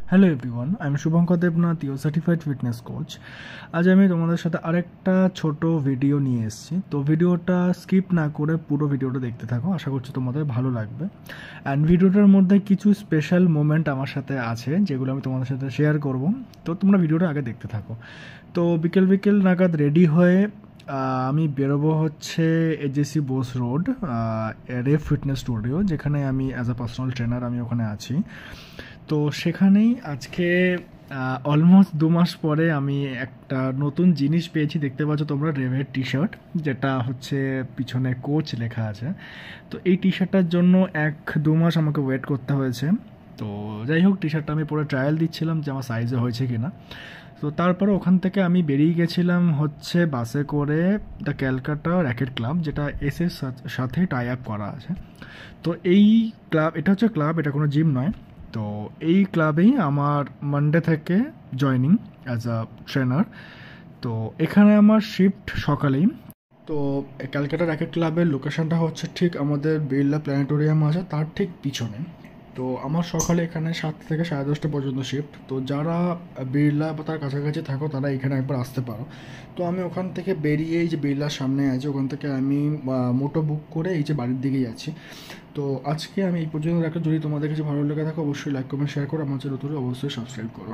Hello everyone, আমি Shubhankar Debnath, your certified fitness coach. আজ আমি তোমাদের সাথে আরেকটা ছোট ভিডিও নিয়ে এসেছি। তো ভিডিওটা স্কিপ না করে পুরো ভিডিওটা দেখতে থাকো, আশা করছি তোমাদের ভালো লাগবে। অ্যান্ড ভিডিওটার মধ্যে কিছু স্পেশাল মোমেন্ট আমার সাথে আছে, যেগুলো আমি তোমাদের সাথে শেয়ার করব। তো তোমরা ভিডিওটা আগে দেখতে থাকো। তো বিকেল বিকেল নাগাদ রেডি হয়ে আমি বেরোবো হচ্ছে এজেসি বোস রোড, রেফ ফিটনেস স্টুডিও, যেখানে আমি অ্যাজ আ পার্সোনাল ট্রেনার আমি ওখানে আছি। তো সেখানেই আজকে অলমোস্ট 2 মাস পরে আমি একটা নতুন জিনিস পেয়েছি। দেখতে পাচ্ছ তোমরা, রেভের টি শার্ট, যেটা হচ্ছে পিছনে কোচ লেখা আছে। তো এই টি শার্টটার জন্য 1-2 মাস আমাকে ওয়েট করতে হয়েছে। তো যাই হোক, টি শার্টটা আমি পরে ট্রায়াল দিচ্ছিলাম যে আমার সাইজে হয়েছে কিনা। তো তারপরে ওখান থেকে আমি বেরিয়ে গেছিলাম হচ্ছে বাসে করে দ্য ক্যালকাটা র্যাকেট ক্লাব, যেটা এসের সাথে টাই আপ করা আছে। তো এই ক্লাব, এটা হচ্ছে ক্লাব, এটা কোনো জিম নয়। তো এই ক্লাবেই আমার মানডে থেকে জয়নিং অ্যাজ আ ট্রেনার। তো এখানে আমার শিফট সকালেই। তো ক্যালকাটা র্যাকেট ক্লাবের লোকেশনটা হচ্ছে ঠিক আমাদের বিড়লা প্ল্যানেটোরিয়াম আছে তার ঠিক পিছনে। তো আমার সকালে এখানে 7 থেকে 10:30 পর্যন্ত শিফট। তো যারা বিড়লা বা তার কাছাকাছি থাকো তারা এখানে একবার আসতে পারো। তো আমি ওখান থেকে বেরিয়ে এই যে বিড়লার সামনে আছে, ওখান থেকে আমি মোটো বুক করে এই যে বাড়ির দিকেই যাচ্ছি। তো আজকে আমি এই পর্যন্ত রাখলাম। যদি তোমাদের কাছে ভালো লেগে থাকে অবশ্যই লাইক কমেন্ট শেয়ার করো, আমার চ্যানেল অবশ্যই সাবস্ক্রাইব করো।